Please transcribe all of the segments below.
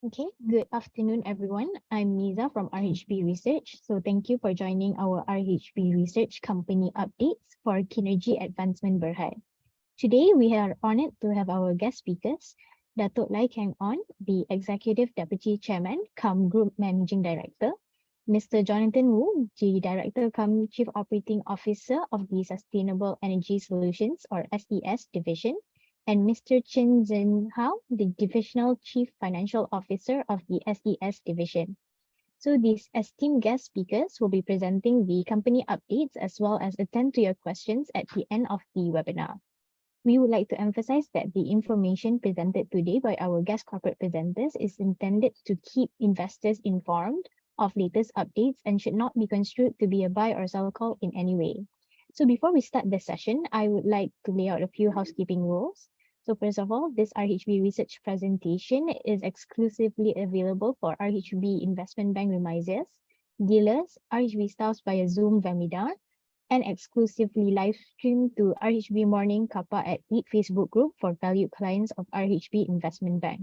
Okay, good afternoon, everyone. I'm Niza from RHB Research. So thank you for joining our RHB Research company updates for Kinergy Advancement Berhad. Today, we are honored to have our guest speakers, Datuk Lai Kang On, the Executive Deputy Chairman, cum Group Managing Director, Mr. Jonathan Wu, the Director cum Chief Operating Officer of the Sustainable Energy Solutions or SES Division, and Mr. Chen Zhenhao, the Divisional Chief Financial Officer of the SES Division. So these esteemed guest speakers will be presenting the company updates as well as attend to your questions at the end of the webinar. We would like to emphasize that the information presented today by our guest corporate presenters is intended to keep investors informed of latest updates and should not be construed to be a buy or sell call in any way. So before we start the session, I would like to lay out a few housekeeping rules. So first of all, this RHB Research presentation is exclusively available for RHB Investment Bank remisiers, dealers, RHB staffs via Zoom webinar, and exclusively live streamed to RHB Morning Kappa at 8 Facebook group for valued clients of RHB Investment Bank.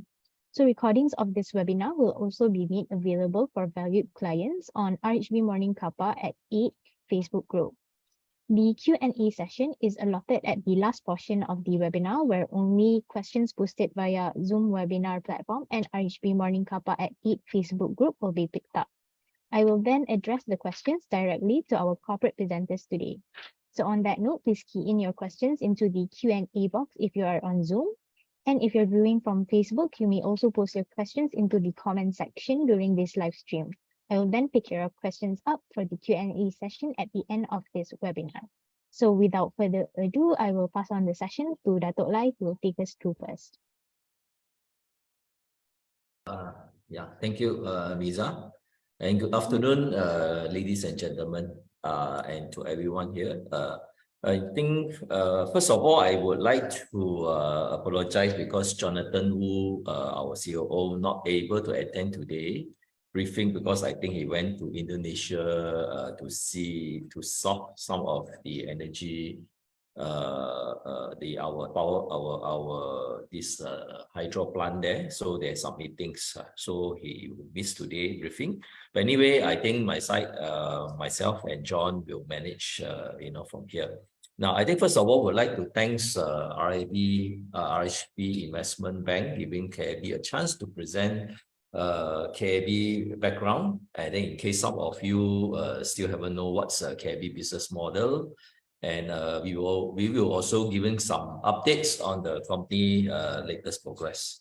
So recordings of this webinar will also be made available for valued clients on RHB Morning Kappa at 8 Facebook group. The Q&A session is allotted at the last portion of the webinar where only questions posted via Zoom webinar platform and RHB Morning Kappa at 8 Facebook group will be picked up. I will then address the questions directly to our corporate presenters today. So on that note, please key in your questions into the Q&A box if you are on Zoom. And if you're viewing from Facebook, you may also post your questions into the comment section during this live stream. I will then pick your questions up for the Q&A session at the end of this webinar. So without further ado, I will pass on the session to Datuk Lai, who will take us through first. Thank you, Liza. And good afternoon, ladies and gentlemen, and to everyone here. I think, first of all, I would like to apologize because Jonathan Wu, our COO, not able to attend today briefing because I think he went to Indonesia to solve some of the energy this hydro plant there, so there's some meetings, so he missed today briefing. But anyway, I think my side, myself and John will manage from here. Now, I think first of all, we'd like to thank RHB Investment Bank giving KAB a chance to present KAB background. I think in case some of you still haven't know what's a KAB business model, and we will also giving some updates on the company latest progress.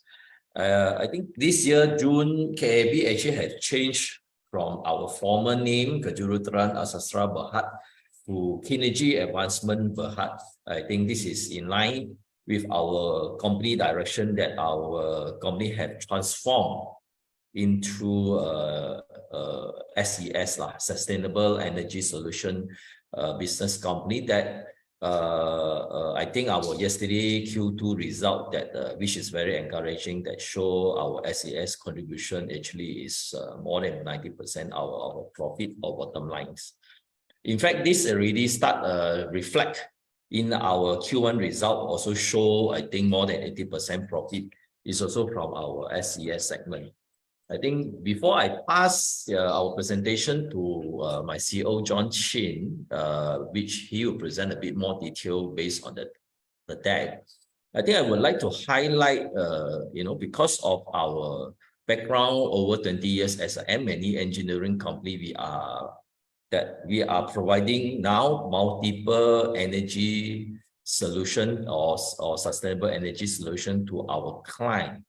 I think this year June, KAB actually had changed from our former name Kejuruteraan Asastra Berhad to Kinergy Advancement Berhad. I think this is in line with our company direction that our company have transformed into SES, Sustainable Energy Solution business company that I think our yesterday Q2 result that which is very encouraging, that show our SES contribution actually is more than 90% our profit or bottom lines. In fact, this already start reflect in our Q1 result, also show I think more than 80% profit is also from our SES segment. I think before I pass our presentation to my CEO, John Chin, which he will present a bit more detail based on the deck, I think I would like to highlight, because of our background over 20 years as an M&E engineering company, we are providing now multiple energy solution or sustainable energy solution to our client,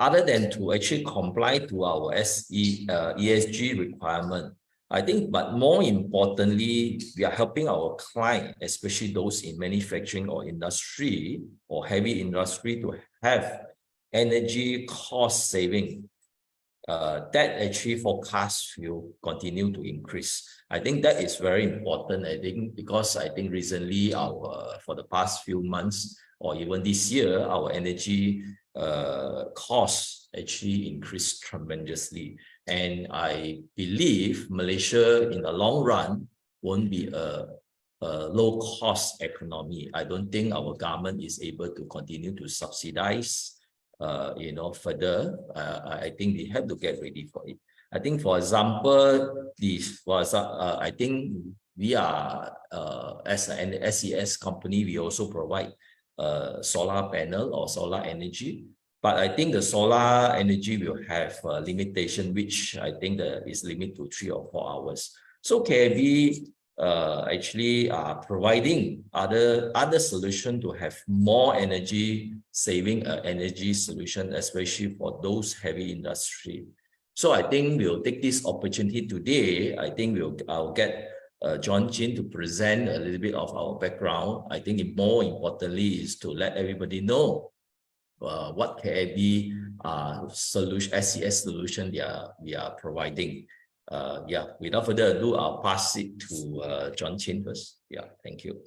other than to actually comply to our ESG requirement. I think, but more importantly, we are helping our client, especially those in manufacturing or industry or heavy industry, to have energy cost saving. That actually forecast will continue to increase. I think that is very important. I think because I think recently for the past few months or even this year, our energy costs actually increased tremendously, and I believe Malaysia in the long run won't be a low cost economy. I don't think our government is able to continue to subsidize further, I think we have to get ready for it. I think, for example, I think we are, as an SES company, we also provide solar panel or solar energy. But I think the solar energy will have a limitation, which I think is limited to 3 or 4 hours. So KAB actually are providing other solution to have more energy saving energy solution, especially for those heavy industry. So I think we'll take this opportunity today. I think I'll get John Chin to present a little bit of our background. I think more importantly is to let everybody know what KAB solution, SES solution we are providing. Without further ado, I'll pass it to John Chin first. Thank you.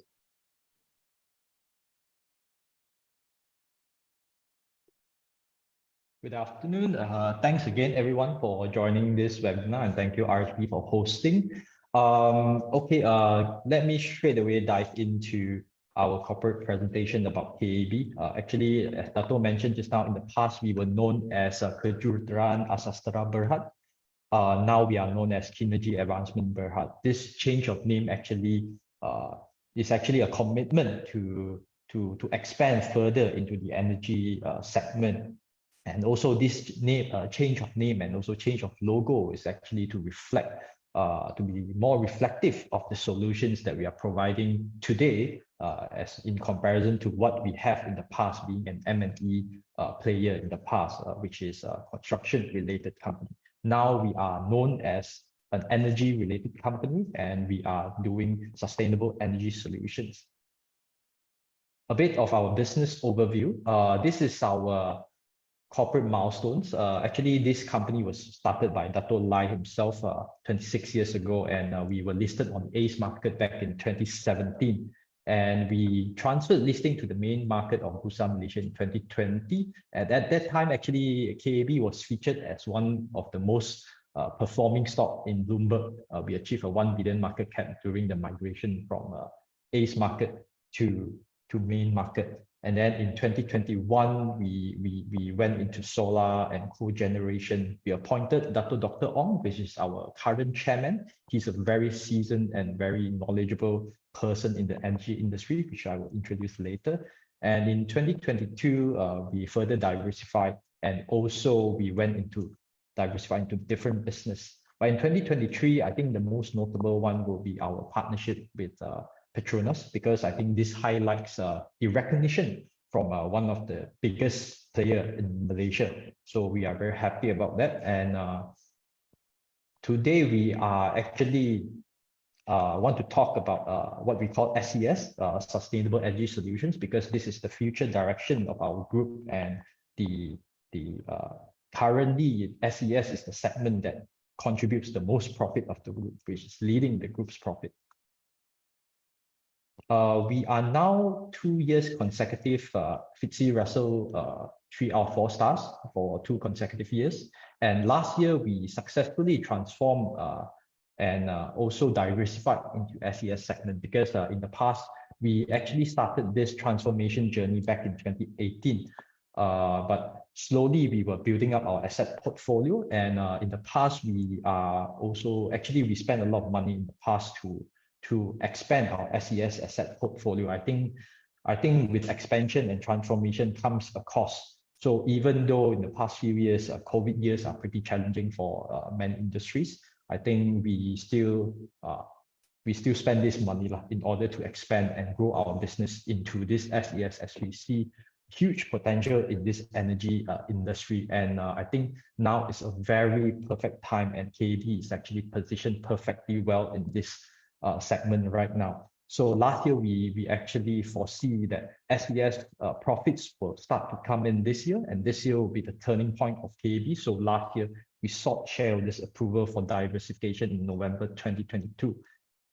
Good afternoon. Thanks again, everyone, for joining this webinar, and thank you, RHB, for hosting. Let me straight away dive into our corporate presentation about KAB. Actually, as Dato mentioned just now, in the past, we were known as Kejuruteraan Asastra Berhad. Now we are known as Kinergy Advancement Berhad. This change of name actually is actually a commitment to expand further into the energy segment. And also this name, change of name and also change of logo is actually to reflect, to be more reflective of the solutions that we are providing today, as in comparison to what we have in the past, being an M&E player in the past, which is a construction-related company. Now we are known as an energy-related company, and we are doing sustainable energy solutions. A bit of our business overview. This is our corporate milestones. Actually, this company was started by Dato Lai himself 26 years ago, and we were listed on the ACE market back in 2017. And we transferred listing to the main market of Bursa Malaysia in 2020. And at that time, actually, KAB was featured as one of the most performing stock in Bloomberg. We achieved a 1 billion market cap during the migration from ACE market to main market. And then in 2021, we went into solar and cogeneration. We appointed Dr. Ong, which is our current chairman. He's a very seasoned and very knowledgeable person in the energy industry, which I will introduce later. And in 2022, we further diversified, and also we went into diversifying into different business. But in 2023, I think the most notable one will be our partnership with Petronas, because I think this highlights the recognition from one of the biggest player in Malaysia. So we are very happy about that. And today we are actually want to talk about what we call SES, Sustainable Energy Solutions, because this is the future direction of our group. And currently SES is the segment that contributes the most profit of the group, which is leading the group's profit. We are now 2 years consecutive FTSE Russell 3 out of 4 stars for 2 consecutive years. And last year we successfully transformed and also diversified into SES segment, because in the past we actually started this transformation journey back in 2018. But slowly we were building up our asset portfolio, and in the past we are also we spent a lot of money in the past to expand our SES asset portfolio. I think with expansion and transformation comes a cost. So even though in the past few years, COVID years are pretty challenging for many industries, I think we still spend this money in order to expand and grow our business into this SES, as we see huge potential in this energy industry. And I think now is a very perfect time, and KAB is actually positioned perfectly well in this segment right now. So last year we actually foresee that SES profits will start to come in this year, and this year will be the turning point of KAB. So last year we sought shareholders approval for diversification in November 2022.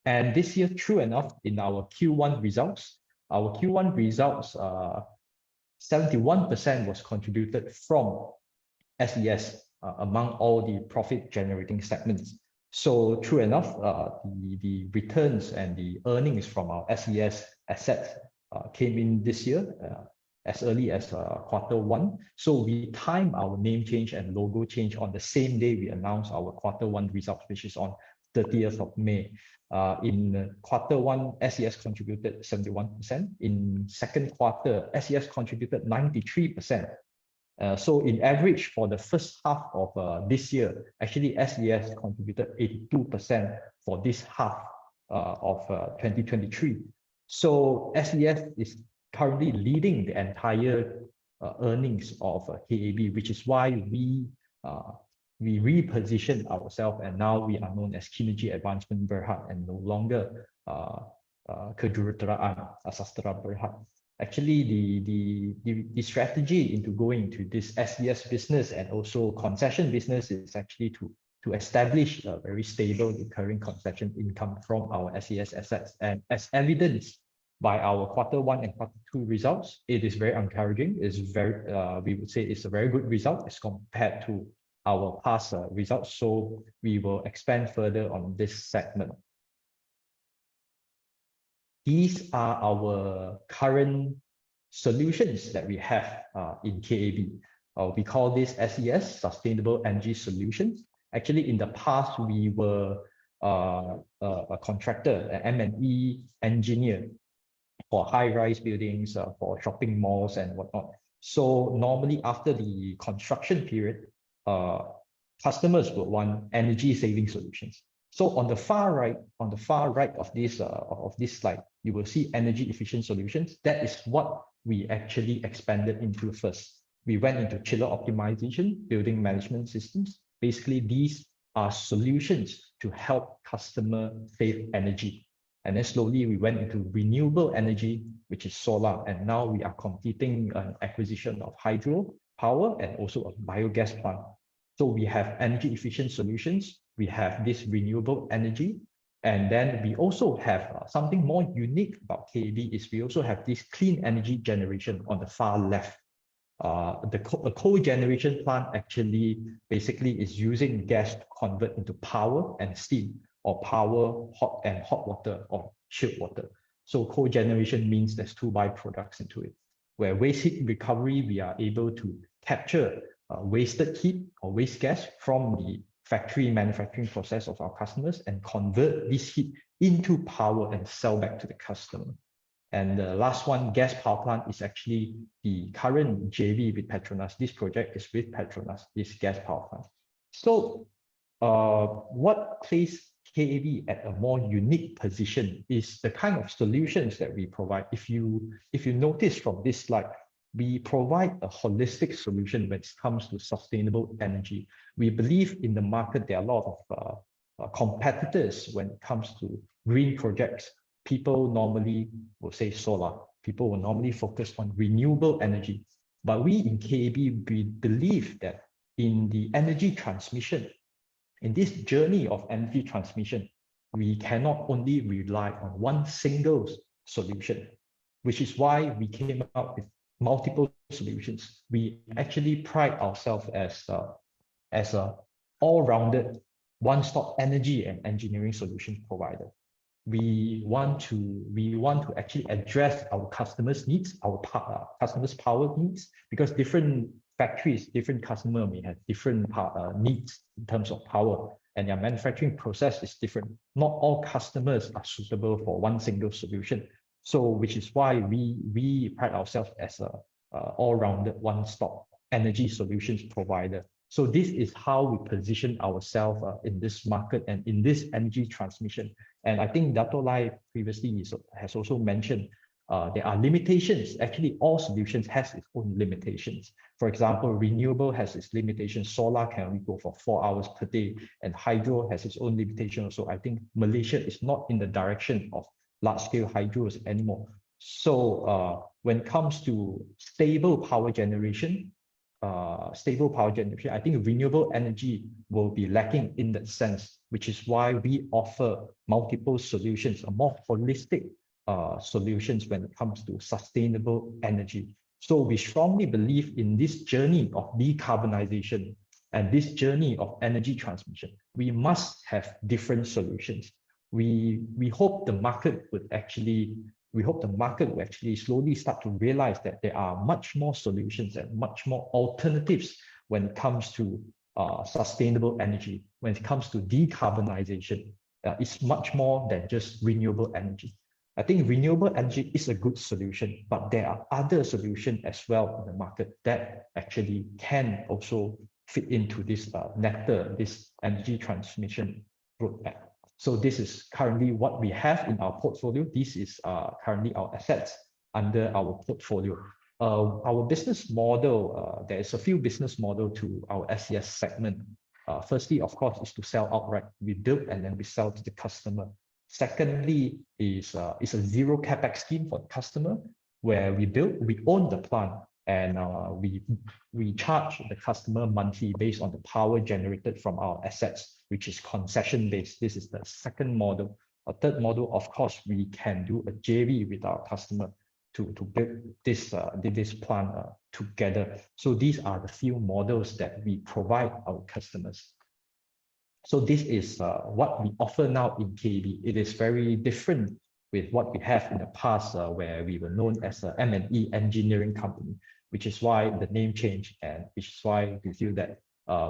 And this year, true enough, in our Q1 results, 71% was contributed from SES among all the profit generating segments. So true enough, the returns and the earnings from our SES assets came in this year as early as Q1. So we time our name change and logo change on the same day we announce our Q1 results, which is on 30th of May. In Q1, SES contributed 71%. In second quarter, SES contributed 93%. So in average for the first half of this year, actually SES contributed 82% for this half of 2023. So SES is currently leading the entire earnings of KAB, which is why we reposition ourselves, and now we are known as Kinergy Advancement Berhad and no longer Kejuruteraan Sastera Berhad. Actually, the strategy into going to this SES business and also concession business is actually to establish a very stable recurring concession income from our SES assets. And as evidenced by our Q1 and Q2 results, it is very encouraging. It's very, we would say it's a very good result as compared to our past results. So we will expand further on this segment. These are our current solutions that we have in KAB. We call this SES, Sustainable Energy Solutions. Actually, in the past, we were a contractor, an M&E engineer for high-rise buildings, for shopping malls and whatnot. So normally after the construction period, customers would want energy-saving solutions. So on the far right of this slide, you will see energy-efficient solutions. That is what we actually expanded into first. We went into chiller optimization, building management systems. Basically, these are solutions to help customer save energy. And then slowly we went into renewable energy, which is solar. And now we are completing an acquisition of hydro power and also a biogas plant. So we have energy efficient solutions. We have this renewable energy. And then we also have something more unique about KAB is we also have this clean energy generation on the far left. A cogeneration plant actually basically is using gas to convert into power and steam, or power, hot water or chilled water. So cogeneration means there's two byproducts into it. Where waste heat recovery, we are able to capture wasted heat or waste gas from the factory manufacturing process of our customers and convert this heat into power and sell back to the customer. And the last one, gas power plant, is actually the current JV with Petronas. This project is with Petronas, this gas power plant. So what places KAB at a more unique position is the kind of solutions that we provide. If you notice from this slide, we provide a holistic solution when it comes to sustainable energy. We believe in the market there are a lot of competitors when it comes to green projects. People normally will say solar. People will normally focus on renewable energy. But we in KAB, we believe that in the energy transmission, in this journey of energy transmission, we cannot only rely on one single solution, which is why we came up with multiple solutions. We actually pride ourselves as a all-rounded, one-stop energy and engineering solution provider. We want to actually address our customers' needs, our customers' power needs, because different factories, different customer may have different needs in terms of power, and their manufacturing process is different. Not all customers are suitable for one single solution. So, which is why we pride ourselves as a all-rounded, one-stop energy solutions provider. So this is how we position ourselves in this market and in this energy transmission. And I think Dato' Lai previously has also mentioned there are limitations. Actually, all solutions has its own limitations. For example, renewable has its limitations. Solar can only go for 4 hours per day, and hydro has its own limitation. So I think Malaysia is not in the direction of large-scale hydros anymore. So when it comes to stable power generation, I think renewable energy will be lacking in that sense, which is why we offer multiple solutions, a more holistic solutions when it comes to sustainable energy. So we strongly believe in this journey of decarbonization and this journey of energy transmission. We must have different solutions. We hope the market would actually we hope the market will actually slowly start to realize that there are much more solutions and much more alternatives when it comes to sustainable energy, when it comes to decarbonization. It's much more than just renewable energy. I think renewable energy is a good solution, but there are other solutions as well in the market that actually can also fit into this this energy transmission roadmap. So this is currently what we have in our portfolio. This is currently our assets under our portfolio. Our business model, there is a few business model to our SES segment. Firstly, of course, is to sell outright. We build and then we sell to the customer. Secondly, is a zero capex scheme for the customer, where we build, we own the plant, and we charge the customer monthly based on the power generated from our assets, which is concession based. This is the second model. A third model, of course, we can do a JV with our customer to build this plant together. So these are the few models that we provide our customers. So this is what we offer now in KAB. It is very different with what we have in the past, where we were known as a M&E engineering company, which is why the name changed, and which is why we feel that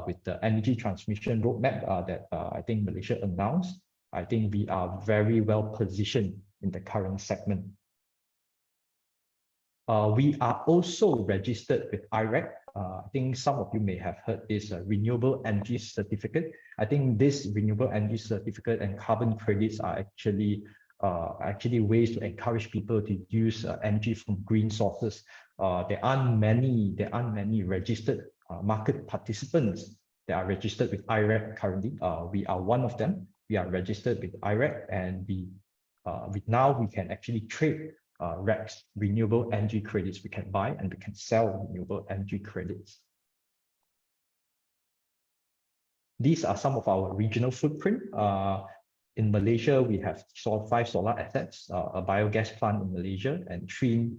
with the energy transmission roadmap that I think Malaysia announced, I think we are very well positioned in the current segment. We are also registered with IREC. I think some of you may have heard this renewable energy certificate. I think this renewable energy certificate and carbon credits are actually ways to encourage people to use energy from green sources. There aren't many registered market participants that are registered with IREC currently. We are one of them. We are registered with IREC, and now we can actually trade RECs, renewable energy credits. We can buy and we can sell renewable energy credits. These are some of our regional footprint. In Malaysia, we have 5 solar assets, a biogas plant in Malaysia, and three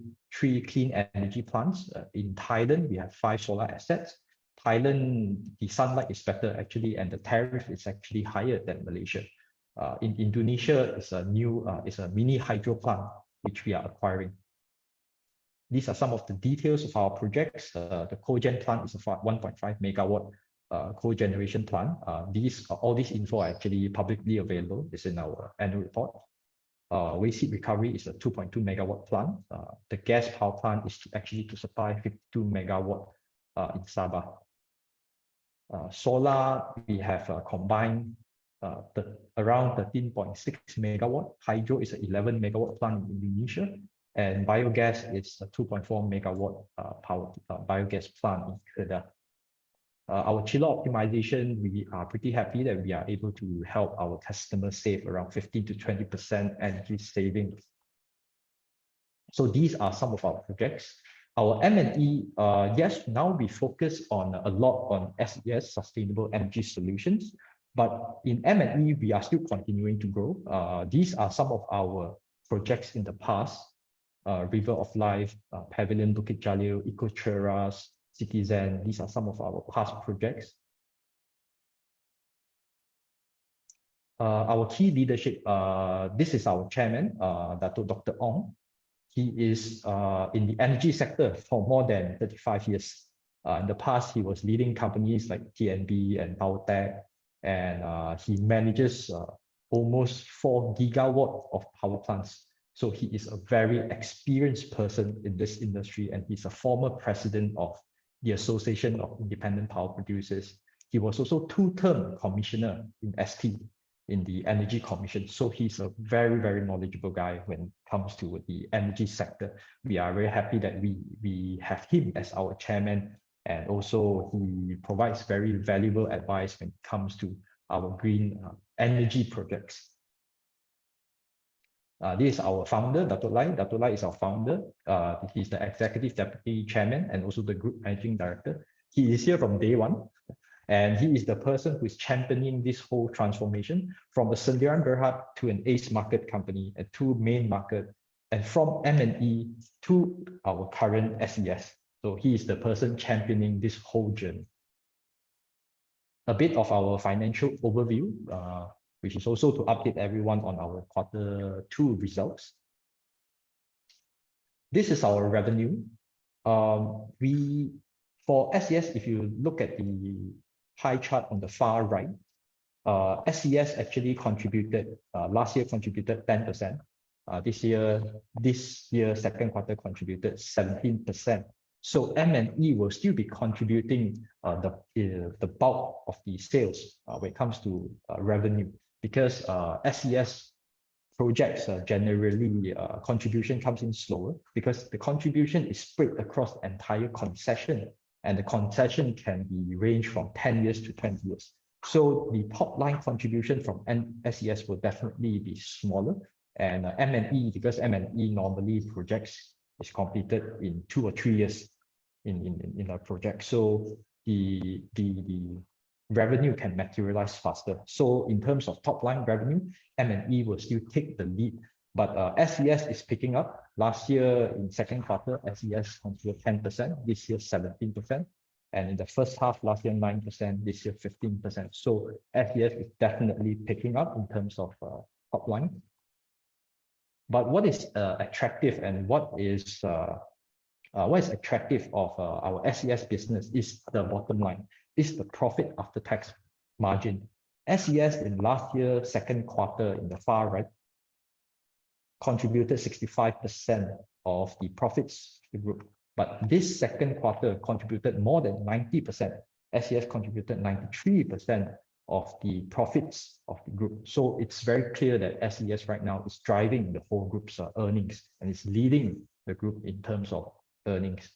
clean energy plants. In Thailand, we have 5 solar assets. Thailand, the sunlight is better actually, and the tariff is actually higher than Malaysia. In Indonesia, it's a mini hydro plant which we are acquiring. These are some of the details of our projects. The cogen plant is a 1.5 megawatt cogeneration plant. All this info are actually publicly available. It's in our annual report. Waste heat recovery is a 2.2 megawatt plant. The gas power plant is actually to supply 52 megawatt in Sabah. Solar, we have combined around 13.6 megawatt. Hydro is an 11 megawatt plant in Indonesia, and biogas is a 2.4 megawatt biogas plant in Kedah. Our chiller optimization, we are pretty happy that we are able to help our customers save around 15 to 20% energy savings. So these are some of our projects. Our M&E, yes, now we focus a lot on SES, Sustainable Energy Solutions. But in M&E, we are still continuing to grow. These are some of our projects in the past. River of Life, Pavilion Bukit Jalil, Eco Cheras, Citizen. These are some of our past projects. Our key leadership, this is our chairman, Dr. Ong. He is in the energy sector for more than 35 years. In the past, he was leading companies like TNB and Powertech, and he manages almost 4 gigawatt of power plants. So he is a very experienced person in this industry, and he's a former president of the Association of Independent Power Producers. He was also 2-term commissioner in ST, in the Energy Commission. So he's a very, very knowledgeable guy when it comes to the energy sector. We are very happy that we have him as our chairman, and also he provides very valuable advice when it comes to our green energy projects. This is our founder, Dato' Lai. Dato' Lai is our founder. He's the executive deputy chairman and also the group managing director. He is here from day one, and he is the person who is championing this whole transformation from a Sendirian Berhad to an ACE market company, a 2 main market, and from M&E to our current SES. So he is the person championing this whole journey. A bit of our financial overview, which is also to update everyone on our Q2 results. This is our revenue. For SES, if you look at the pie chart on the far right, SES actually contributed, last year contributed 10%. This year, second quarter contributed 17%. So M&E will still be contributing the bulk of the sales when it comes to revenue, because SES projects generally contribution comes in slower because the contribution is spread across the entire concession, and the concession can be ranged from 10 years to 20 years. So the top line contribution from SES will definitely be smaller, and M&E, because M&E normally projects is completed in 2 or 3 years in a project. So the revenue can materialize faster. So in terms of top line revenue, M&E will still take the lead, but SES is picking up. Last year in second quarter, SES contributed 10%, this year 17%. And in the first half, last year 9%, this year 15%. So SES is definitely picking up in terms of top line. But what is attractive and what is attractive of our SES business is the bottom line, is the profit after tax margin. SES in last year, second quarter in the far right, contributed 65% of the profits of the group. But this second quarter contributed more than 90%. SES contributed 93% of the profits of the group. So it's very clear that SES right now is driving the whole group's earnings and is leading the group in terms of earnings.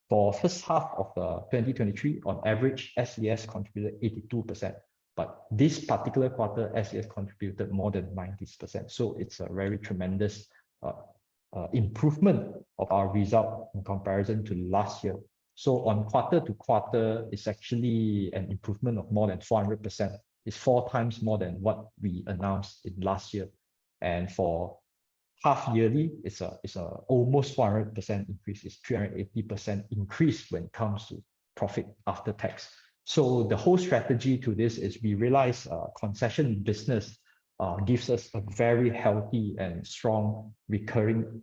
For first half of 2023, on average, SES contributed 82%. But this particular quarter, SES contributed more than 90%. So it's a very tremendous improvement of our result in comparison to last year. So on quarter to quarter, it's actually an improvement of more than 400%. It's 4 times more than what we announced in last year. And for half yearly, it's a almost 400% increase. It's 380% increase when it comes to profit after tax. So the whole strategy to this is we realize concession business gives us a very healthy and strong recurring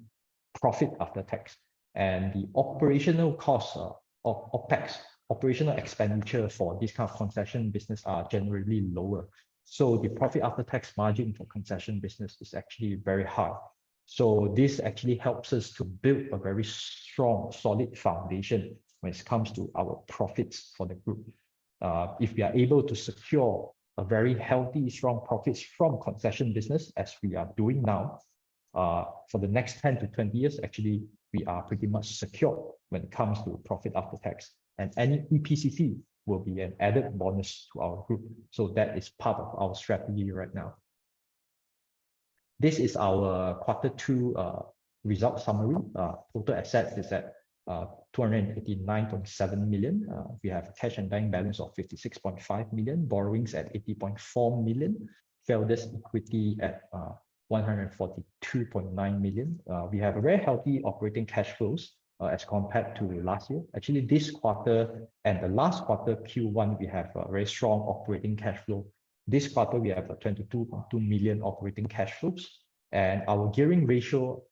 profit after tax. And the operational costs of OPEX, operational expenditure for this kind of concession business are generally lower. So the profit after tax margin for concession business is actually very high. So this actually helps us to build a very strong, solid foundation when it comes to our profits for the group. If we are able to secure a very healthy, strong profits from concession business, as we are doing now, for the next 10 to 20 years, actually, we are pretty much secure when it comes to profit after tax. And any EPCC will be an added bonus to our group. So that is part of our strategy right now. This is our quarter 2 result summary. Total assets is at 289.7 million. We have a cash and bank balance of 56.5 million, borrowings at 80.4 million, shareholders equity at 142.9 million. We have a very healthy operating cash flows as compared to last year. Actually, this quarter and the last quarter, Q1, we have a very strong operating cash flow. This quarter, we have a 22.2 million operating cash flows. And our gearing ratio,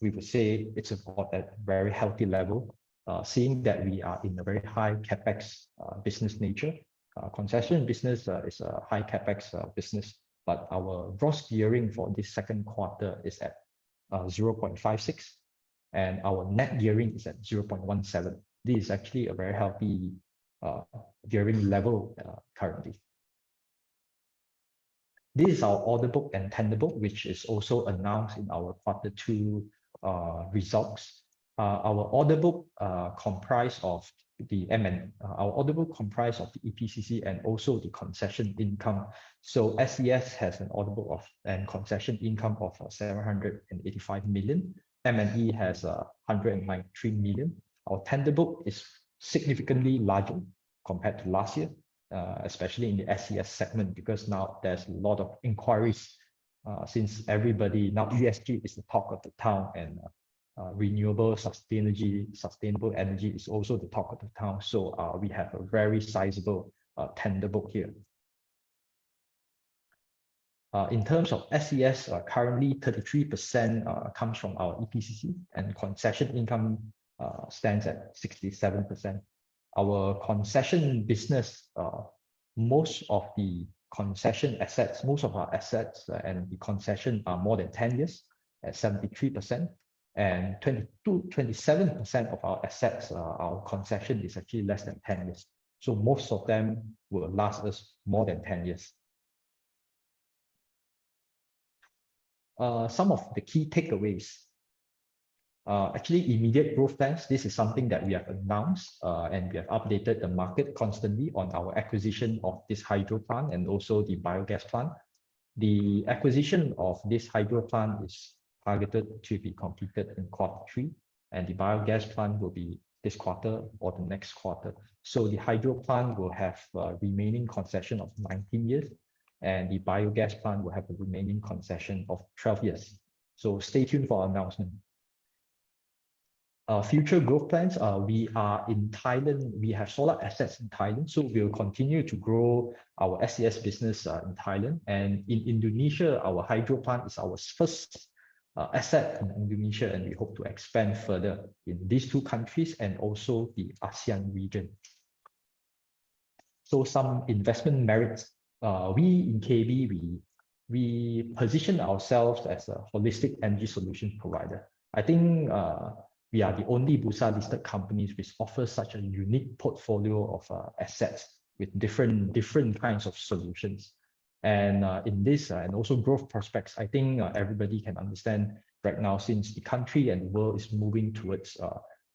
we would say it's about at very healthy level, seeing that we are in a very high capex business nature. Concession business is a high capex business, but our gross gearing for this second quarter is at 0.56, and our net gearing is at 0.17. This is actually a very healthy gearing level currently. This is our order book and tender book, which is also announced in our quarter 2 results. Our order book comprise of the our order book comprise of the EPCC and also the concession income. So SES has an order book of and concession income of 785 million. M&E has 193 million. Our tender book is significantly larger compared to last year, especially in the SES segment, because now there's a lot of inquiries since everybody now ESG is the talk of the town, and renewable sustainable energy is also the talk of the town. So we have a very sizable tender book here. In terms of SES, currently 33% comes from our EPCC, and concession income stands at 67%. Our concession business, most of the concession assets, most of our assets and the concession are more than 10 years at 73%, and 27% of our assets, our concession is actually less than 10 years. So most of them will last us more than 10 years. Some of the key takeaways. Actually, immediate growth plans. This is something that we have announced and we have updated the market constantly on our acquisition of this hydro plant and also the biogas plant. The acquisition of this hydro plant is targeted to be completed in Q3, and the biogas plant will be this quarter or the next quarter. So the hydro plant will have a remaining concession of 19 years, and the biogas plant will have a remaining concession of 12 years. So stay tuned for our announcement. Future growth plans, we are in Thailand. We have solar assets in Thailand, so we'll continue to grow our SES business in Thailand. And in Indonesia, our hydro plant is our first asset in Indonesia, and we hope to expand further in these two countries and also the ASEAN region. So some investment merits. We in KAB, we position ourselves as a holistic energy solution provider. I think we are the only Bursa listed companies which offer such a unique portfolio of assets with different kinds of solutions. And in this and also growth prospects, I think everybody can understand right now, since the country and the world is moving towards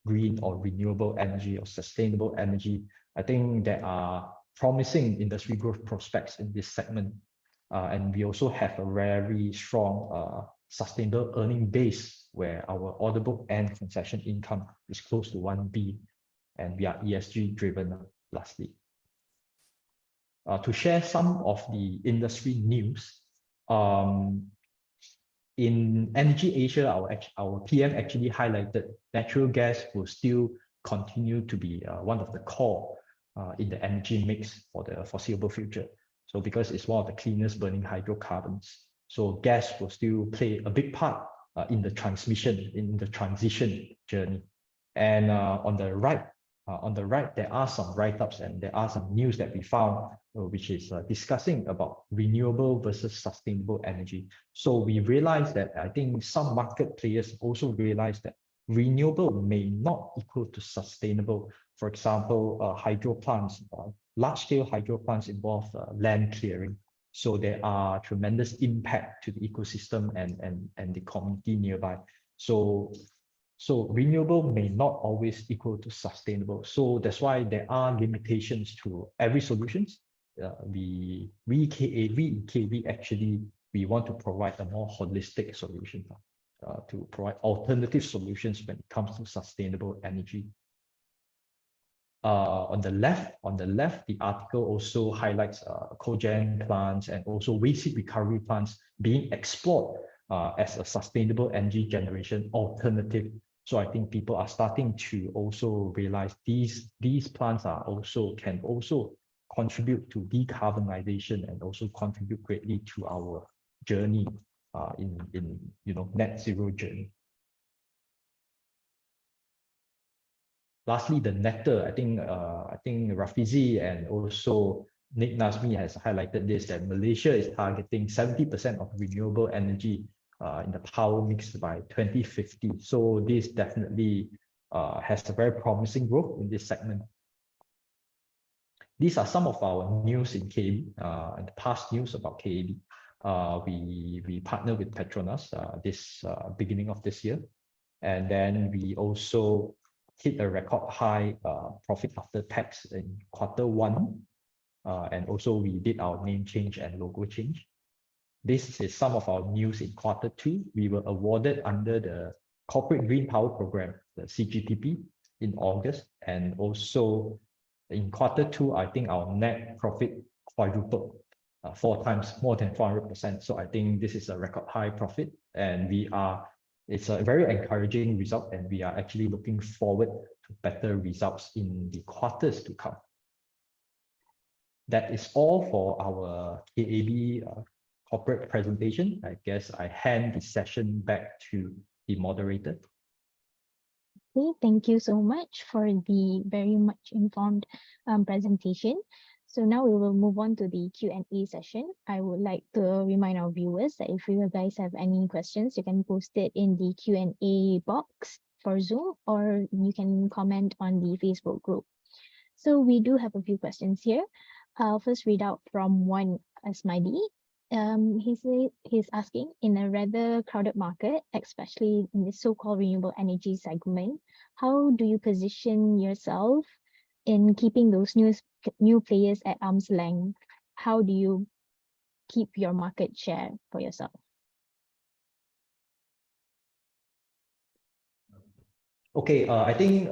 green or renewable energy or sustainable energy, I think there are promising industry growth prospects in this segment. And we also have a very strong sustainable earning base where our order book and concession income is close to 1 billion, and we are ESG driven lastly. To share some of the industry news, in Energy Asia, our PM actually highlighted natural gas will still continue to be one of the core in the energy mix for the foreseeable future. So because it's one of the cleanest burning hydrocarbons, so gas will still play a big part in the transition journey. And on the right, there are some write-ups and there are some news that we found, which is discussing about renewable versus sustainable energy. So we realized that I think some market players also realize that renewable may not equal to sustainable. For example, hydro plants, large-scale hydro plants involve land clearing. So there are tremendous impact to the ecosystem and the community nearby. So renewable may not always equal to sustainable. So that's why there are limitations to every solutions. We in KAB actually, we want to provide a more holistic solution to provide alternative solutions when it comes to sustainable energy. On the left, the article also highlights cogen plants and also waste heat recovery plants being explored as a sustainable energy generation alternative. So I think people are starting to also realize these plants can also contribute to decarbonization and also contribute greatly to our journey in net zero journey. Lastly, the nectar. I think Rafizi and also Nick Nazmi has highlighted this, that Malaysia is targeting 70% of renewable energy in the power mix by 2050. So this definitely has a very promising growth in this segment. These are some of our news in KAB, and the past news about KAB. We partnered with Petronas this beginning of this year, and then we also hit a record high profit after tax in Q1, and also we did our name change and logo change. This is some of our news in Q2. We were awarded under the Corporate Green Power Program, the CGTP, in August, and also in Q2, I think our net profit quadrupled 4 times, more than 400%. So I think this is a record high profit, and it's a very encouraging result, and we are actually looking forward to better results in the quarters to come. That is all for our KAB corporate presentation, I guess I hand the session back to the moderator. Okay, thank you so much for the very much informed presentation. So now we will move on to the Q&A session. I would like to remind our viewers that if you guys have any questions, you can post it in the Q&A box for Zoom, or you can comment on the Facebook group. So we do have a few questions here. I'll first read out from one Asmadi. He's asking, in a rather crowded market, especially in the so-called renewable energy segment, how do you position yourself in keeping those new players at arm's length? How do you keep your market share for yourself? Okay, I think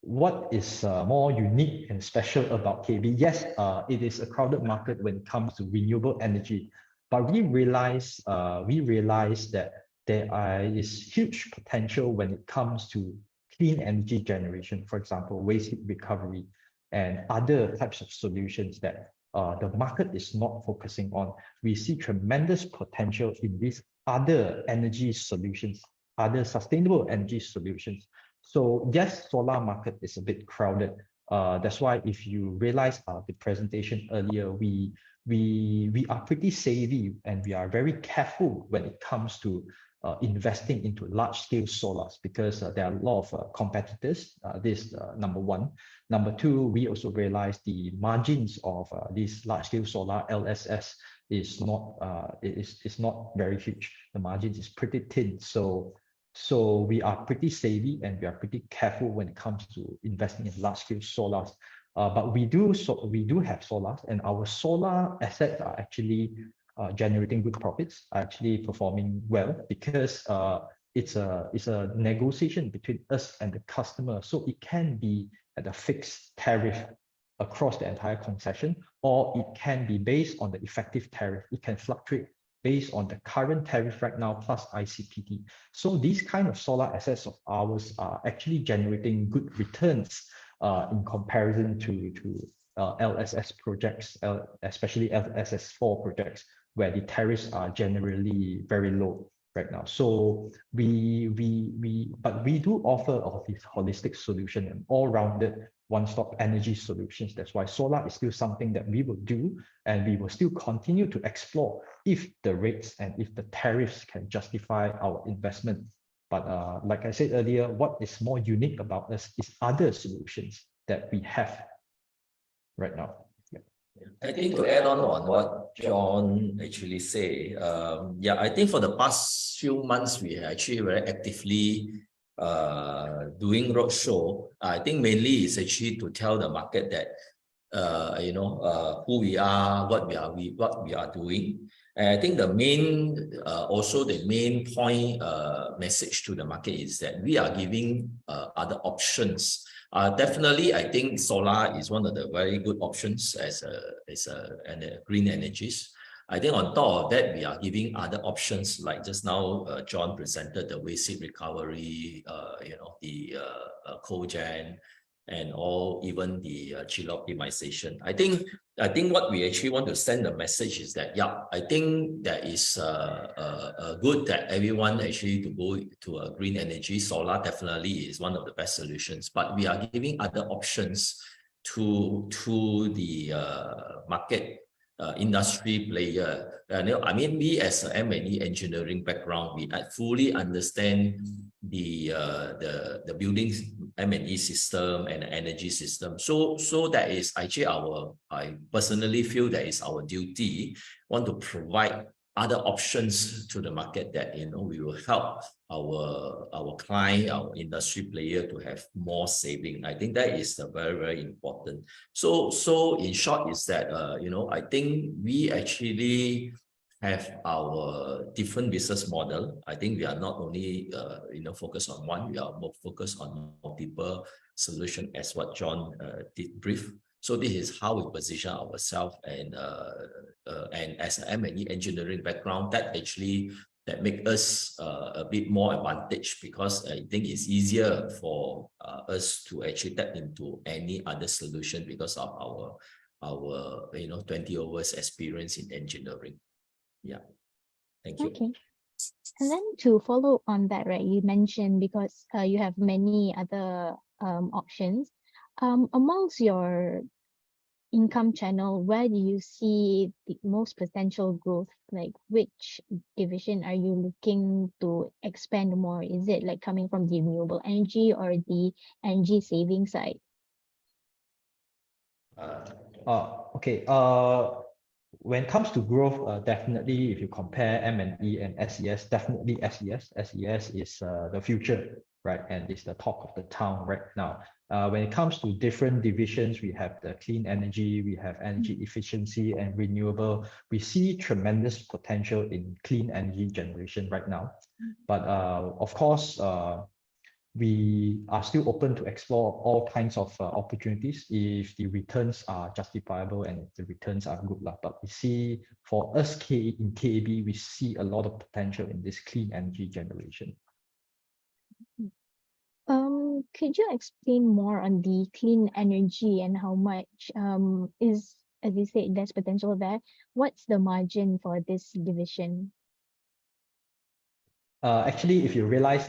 what is more unique and special about KB? Yes, it is a crowded market when it comes to renewable energy, but we realize that there is huge potential when it comes to clean energy generation, for example, waste heat recovery and other types of solutions that the market is not focusing on. We see tremendous potential in these other energy solutions, other sustainable energy solutions. So yes, solar market is a bit crowded. That's why if you realize the presentation earlier, we are pretty savvy and we are very careful when it comes to investing into large-scale solars, because there are a lot of competitors. This number one. Number two, we also realize the margins of these large-scale solar LSS is not very huge. The margins is pretty thin. So we are pretty savvy and we are pretty careful when it comes to investing in large-scale solars. But we do have solars, and our solar assets are actually generating good profits, are actually performing well, because it's a negotiation between us and the customer. So it can be at a fixed tariff across the entire concession, or it can be based on the effective tariff. It can fluctuate based on the current tariff right now plus ICPT. So these kind of solar assets of ours are actually generating good returns in comparison to LSS projects, especially LSS4 projects, where the tariffs are generally very low right now. So we do offer all these holistic solution and all-rounded one-stop energy solutions. That's why solar is still something that we will do, and we will still continue to explore if the rates and if the tariffs can justify our investment. But like I said earlier, what is more unique about us is other solutions that we have right now. I think to add on what John actually say, I think for the past few months, we are actually very actively doing roadshow. I think mainly is actually to tell the market that who we are, what we are doing. And I think the main point message to the market is that we are giving other options. Definitely, I think solar is one of the very good options as a green energies. I think on top of that, we are giving other options, like just now John presented the waste heat recovery, the cogen, and even the chill optimization. I think what we actually want to send the message is that, I think that is good that everyone actually to go to a green energy. Solar definitely is one of the best solutions, but we are giving other options to the market industry player. I mean, we as an M&E engineering background, we fully understand the buildings M&E system and energy system. So that is actually I personally feel that is our duty, want to provide other options to the market that we will help our client, our industry player to have more saving. I think that is very, very important. So in short is that I think we actually have our different business model. I think we are not only focused on one, we are more focused on multiple solution, as what John did brief. So this is how we position ourselves, and as an M&E engineering background, that make us a bit more advantage, because I think it's easier for us to actually tap into any other solution because of our 20 years experience in engineering. Yeah. Thank you. Okay. And then to follow on that, right, you mentioned because you have many other options. Amongst your income channel, where do you see the most potential growth? Like which division are you looking to expand more? Is it like coming from the renewable energy or the energy saving side? Okay. When it comes to growth, definitely if you compare M&E and SES, definitely SES. SES is the future, right? And it's the talk of the town right now. When it comes to different divisions, we have the clean energy, we have energy efficiency and renewable. We see tremendous potential in clean energy generation right now. But of course, we are still open to explore all kinds of opportunities if the returns are justifiable and if the returns are good. But we see for us in KAB, we see a lot of potential in this clean energy generation. Could you explain more on the clean energy and how much is, as you said, there's potential there? What's the margin for this division? Actually, if you realize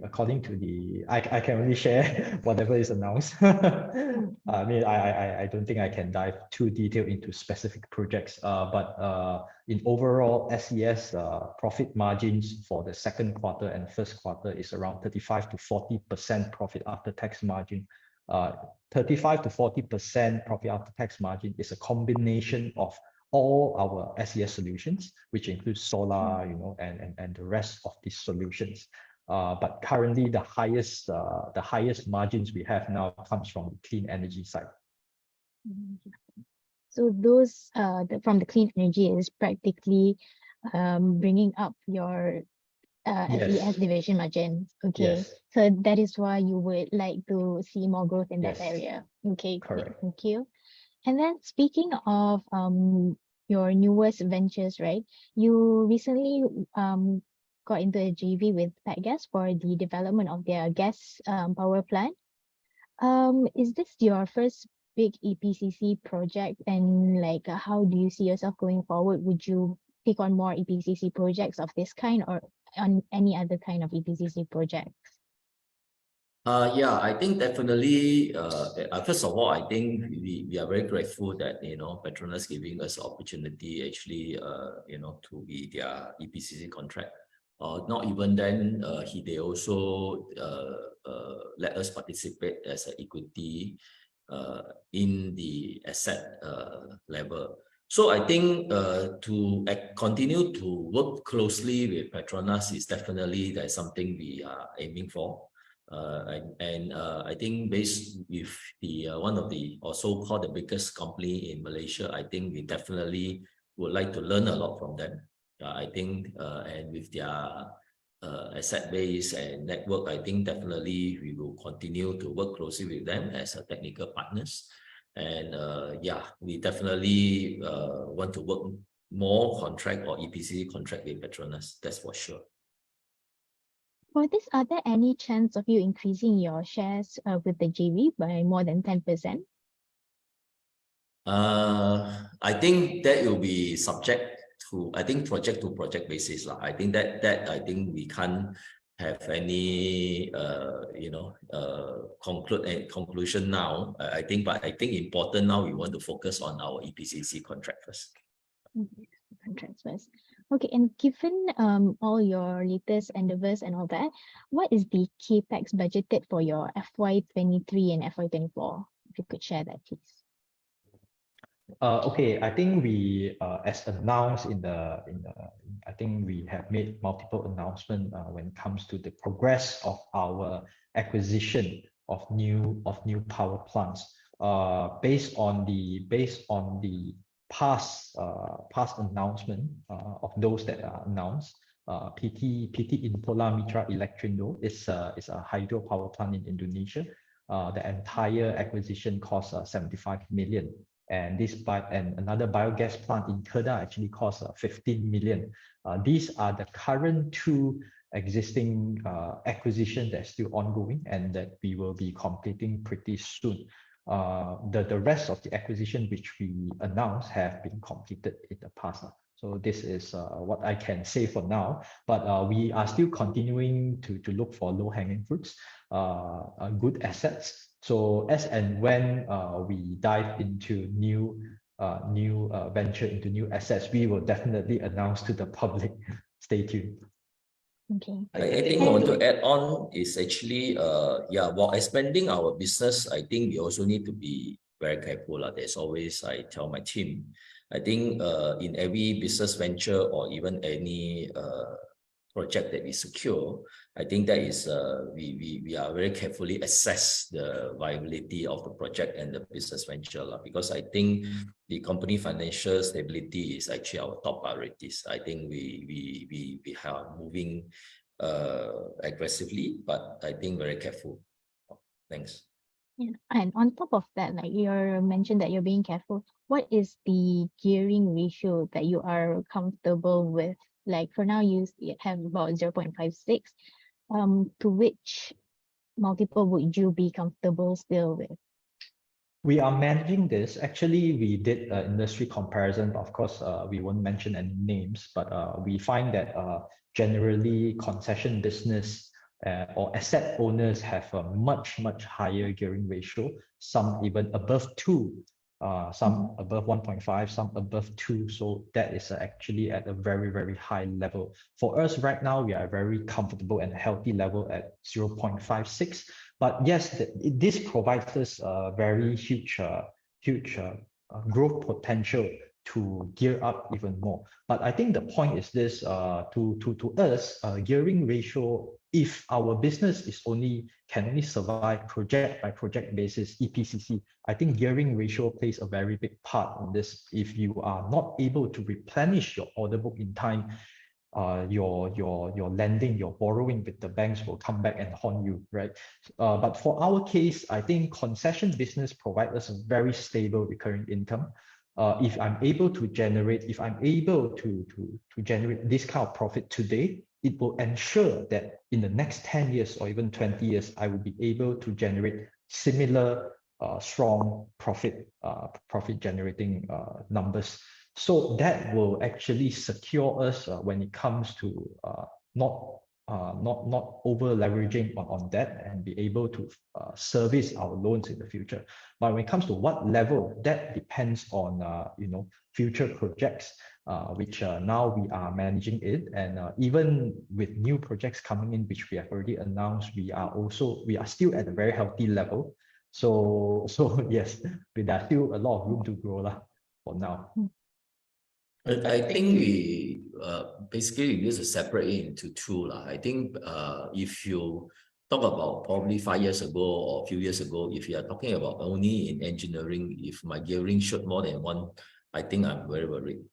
according to I can only share whatever is announced. I mean, I don't think I can dive too detailed into specific projects. But in overall SES profit margins for the second quarter and first quarter is around 35 to 40% profit after tax margin. 35 to 40% profit after tax margin is a combination of all our SES solutions, which includes solar, and the rest of these solutions. But currently, the highest margins we have now comes from the clean energy side. So those from the clean energy is practically bringing up your SES division margin. Okay, Yes. so that is why you would like to see more growth in that Yes. area. Okay, great. Correct. Thank you. And then speaking of your newest ventures, right? You recently got into a JV with PetGas for the development of their gas power plant. Is this your first big EPCC project, and like how do you see yourself going forward? Would you take on more EPCC projects of this kind or on any other kind of EPCC projects? Yeah, I think definitely. First of all, I think we are very grateful that Petronas giving us opportunity actually to be their EPCC contract. Not even then, they also let us participate as an equity in the asset level. So I think to continue to work closely with Petronas is definitely that's something we are aiming for. I think based with the one of the or so-called the biggest company in Malaysia, I think we definitely would like to learn a lot from them. I think and with their asset base and network, I think definitely we will continue to work closely with them as a technical partners. And yeah, we definitely want to work more contract or EPC contract with Petronas. That's for sure. For this, are there any chance of you increasing your shares with the JV by more than 10%? I think that will be subject to, I think, project to project basis. I think that I think we can't have any conclusion now. But I think important now we want to focus on our EPCC contract first. Contracts first. Okay, and given all your latest endeavors and all that, what is the capex budgeted for your FY23 and FY24? If you could share that, please. Okay, I think we, as announced I think we have made multiple announcements when it comes to the progress of our acquisition of new power plants. Based on the past announcement of those that are announced, PT Impola Mitra Elektrindo is a hydro power plant in Indonesia. The entire acquisition cost 75 million. And another biogas plant in Kedah actually costs 15 million. These are the current two existing acquisitions that are still ongoing and that we will be completing pretty soon. The rest of the acquisition which we announced have been completed in the past. So this is what I can say for now. But we are still continuing to look for low-hanging fruits, good assets. So as and when we dive into new venture into new assets, we will definitely announce to the public. Stay tuned. Okay. I think I want to add on is actually, while expanding our business, I think we also need to be very careful. There's always, I tell my team, I think in every business venture or even any project that we secure, I think that is, we are very carefully assess the viability of the project and the business venture, because I think the company financial stability is actually our top priorities. I think we are moving aggressively, but I think very careful. Thanks. Yeah. And on top of that, like you mentioned that you're being careful, what is the gearing ratio that you are comfortable with? Like for now, you have about 0.56. To which multiple would you be comfortable still with? We are managing this. Actually, we did an industry comparison. Of course, we won't mention any names, but we find that generally concession business or asset owners have a much higher gearing ratio, some even above 2, some above 1.5, some above 2. So that is actually at a very high level. For us right now, we are very comfortable and healthy level at 0.56. But yes, this provides us a very huge growth potential to gear up even more. But I think the point is this: to us, gearing ratio, if our business can only survive project by project basis, EPCC, I think gearing ratio plays a very big part in this. If you are not able to replenish your order book in time, your lending, your borrowing with the banks will come back and haunt you, right? But for our case, I think concession business provides us a very stable recurring income. If I'm able to generate this kind of profit today, it will ensure that in the next 10 years or even 20 years, I will be able to generate similar strong profit generating numbers. So that will actually secure us when it comes to not over leveraging on that and be able to service our loans in the future. But when it comes to what level, that depends on future projects, which now we are managing it, and even with new projects coming in, which we have already announced, we are still at a very healthy level. So yes, there's still a lot of room to grow for now. I think we basically use to separate it into two. I think if you talk about probably 5 years ago or a few years ago, if you are talking about only in engineering, if my gearing showed more than 1, I think I'm very worried.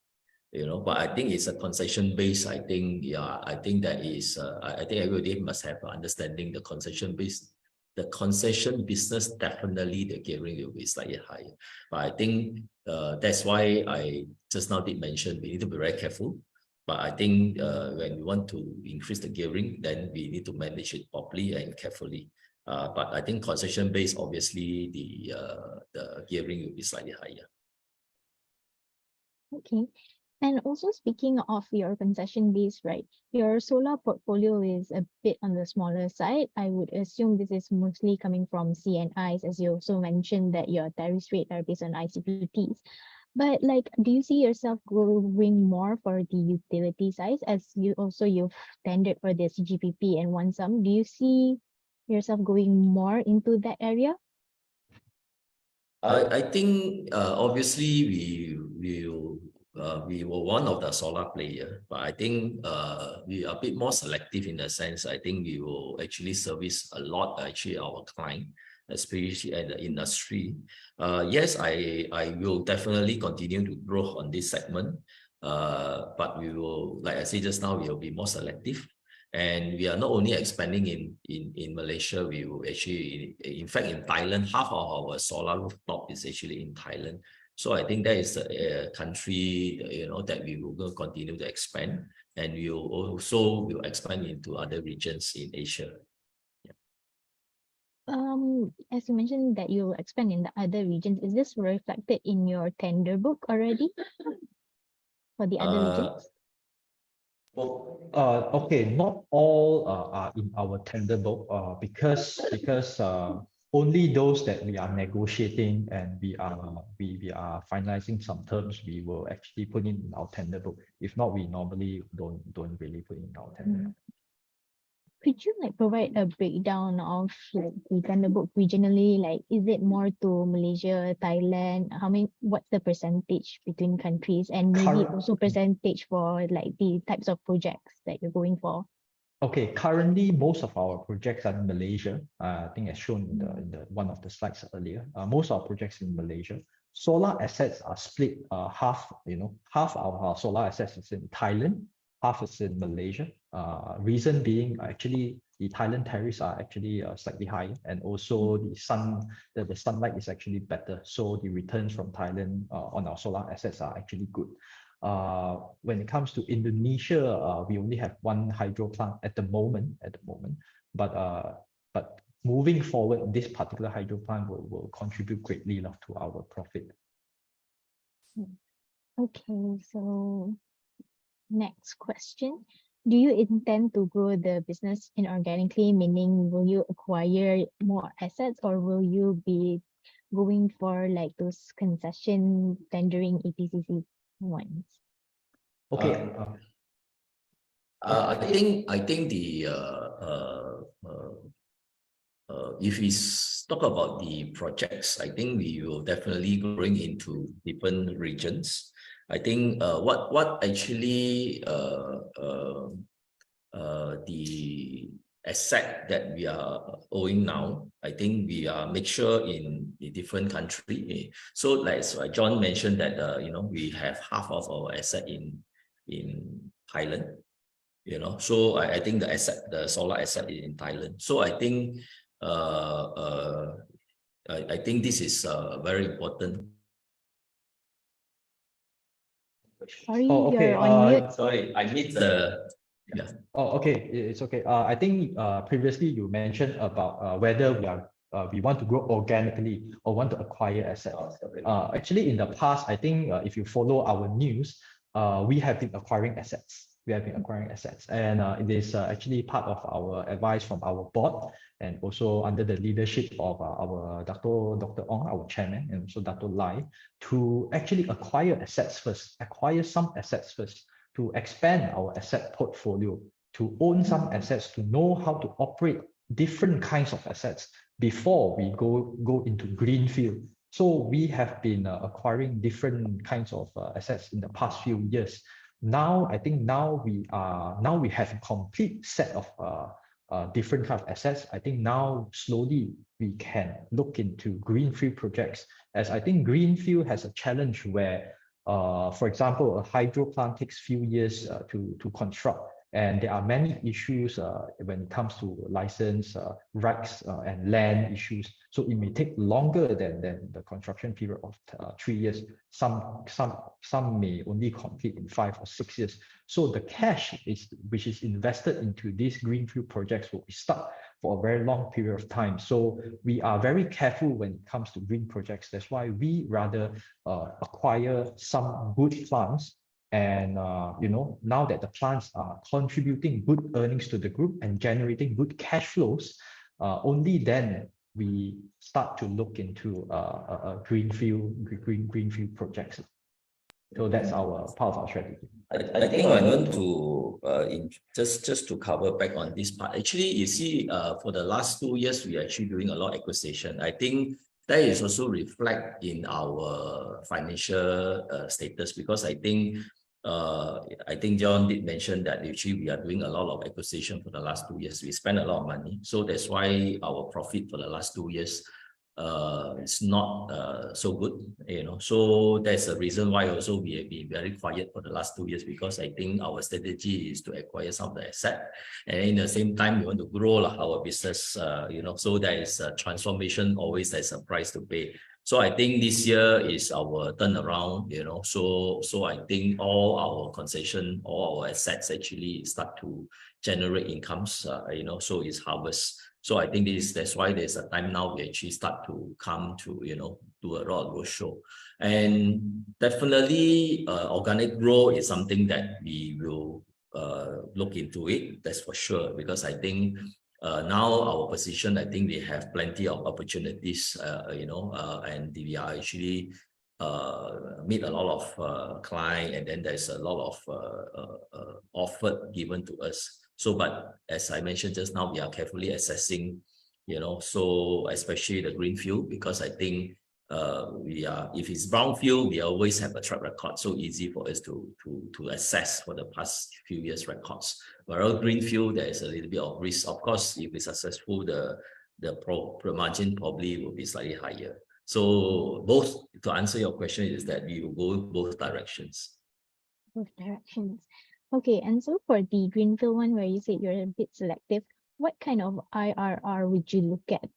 But I think it's a concession base. I think that is I think everybody must have understanding the concession base. The concession business, definitely the gearing will be slightly higher. But I think that's why I just now did mention we need to be very careful. But I think when we want to increase the gearing, then we need to manage it properly and carefully. But I think concession base, obviously the gearing will be slightly higher. Okay. And also speaking of your concession base, right? Your solar portfolio is a bit on the smaller side. I would assume this is mostly coming from CNIs, as you also mentioned that your tariff rates are based on ICPTs. But do you see yourself growing more for the utility size, as you've tendered for the CGPP and won some? Do you see yourself going more into that area? I think obviously we were one of the solar player, but I think we are a bit more selective in the sense. I think we will actually service a lot our client, especially at the industry. Yes, I will definitely continue to grow on this segment, but we will, like I said just now, we will be more selective. And we are not only expanding in Malaysia, we will actually, in fact, in Thailand, half of our solar rooftop is actually in Thailand. So I think that is a country, that we will continue to expand, and we will expand into other regions in Asia. As you mentioned that you will expand in the other regions, is this reflected in your tender book already? for the other regions? Okay, not all are in our tender book because only those that we are negotiating and we are finalizing some terms, we will actually put in our tender book. If not, we normally don't really put in our tender book. Could you like provide a breakdown of like the tender book regionally? Like, is it more to Malaysia, Thailand? What's the percentage between countries, and maybe also percentage for like the types of projects that you're going for? Okay, currently most of our projects are in Malaysia. I think as shown in the one of the slides earlier. Most of our projects in Malaysia. Solar assets are split half our solar assets is in Thailand, half is in Malaysia. Reason being actually the Thailand tariffs are actually slightly higher, and also the sunlight is actually better. So the returns from Thailand on our solar assets are actually good. When it comes to Indonesia, we only have one hydro plant at the moment, but moving forward, this particular hydro plant will contribute greatly to our profit. Okay, so next question. Do you intend to grow the business inorganically, meaning will you acquire more assets, or will you be going for like those concession tendering EPCC ones? Okay. I think the if we talk about the projects, I think we will definitely going into different regions. I think what actually the asset that we are owing now, I think we are mixture in the different country. So like John mentioned that we have half of our asset in Thailand. So I think the solar asset is in Thailand. So I think this is very important. Sorry, okay. you're on mute. Sorry, I missed the. Yeah. Oh, okay, it's okay. I think previously you mentioned about whether we want to grow organically or want to acquire assets. Actually, in the past, I think if you follow our news, we have been acquiring assets. And it is actually part of our advice from our board, and also under the leadership of our Dr. Ong, our chairman, and also Dr. Lai, to actually acquire some assets first, to expand our asset portfolio, to own some assets, to know how to operate different kinds of assets before we go into greenfield. So we have been acquiring different kinds of assets in the past few years. Now, I think we have a complete set of different kind of assets. I think now slowly we can look into greenfield projects, as I think greenfield has a challenge where, for example, a hydro plant takes few years to construct, and there are many issues when it comes to license, rights, and land issues. So it may take longer than the construction period of 3 years. Some may only complete in 5 or 6 years. So the cash which is invested into these greenfield projects will be stuck for a very long period of time. So we are very careful when it comes to green projects. That's why we rather acquire some good plants. And now that the plants are contributing good earnings to the group and generating good cash flows, only then we start to look into greenfield projects. So that's our part of our strategy. I think I want to just to cover back on this part. Actually, you see, for the last 2 years, we are actually doing a lot of acquisition. I think that is also reflect in our financial status, because I think John did mention that actually we are doing a lot of acquisition for the last 2 years. We spend a lot of money, so that's why our profit for the last 2 years it's not so good, so that's the reason why also we have been very quiet for the last 2 years, because I think our strategy is to acquire some of the asset, and in the same time we want to grow our business, so there is a transformation, always there's a price to pay. So I think this year is our turnaround, so I think all our concession, all our assets actually start to generate incomes, so it's harvest. So I think that's why there's a time now we actually start to come to, do a lot of roadshow. And definitely organic growth is something that we will look into it, that's for sure, because I think now our position, I think we have plenty of opportunities, and we are actually meet a lot of client, and then there's a lot of offer given to us. So, but as I mentioned just now, we are carefully assessing, so especially the greenfield, because I think if it's brownfield, we always have a track record, so easy for us to assess for the past few years records. Whereas greenfield, there is a little bit of risk. Of course, if it's successful, the margin probably will be slightly higher. So both, to answer your question, is that we will go both directions. Both directions. Okay, and so for the greenfield one where you said you're a bit selective, what kind of IRR would you look at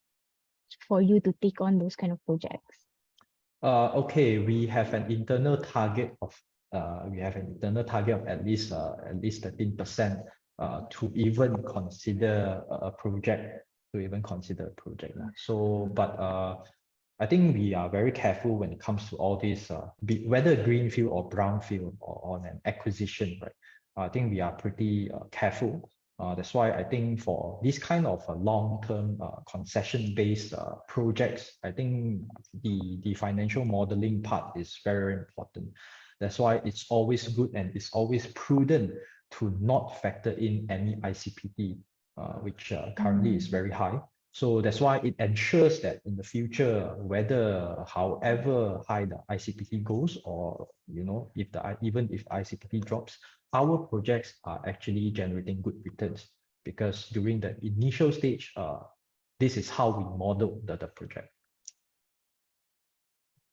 for you to take on those kind of projects? Okay, we have an internal target of at least 13% to even consider a project. So, but I think we are very careful when it comes to all this, whether greenfield or brownfield or on an acquisition, right? I think we are pretty careful. That's why I think for this kind of long-term concession-based projects, I think the financial modeling part is very important. That's why it's always good and it's always prudent to not factor in any ICPT, which currently is very high. So that's why it ensures that in the future, however high the ICPT goes, or even if ICPT drops, our projects are actually generating good returns, because during the initial stage, this is how we model the project.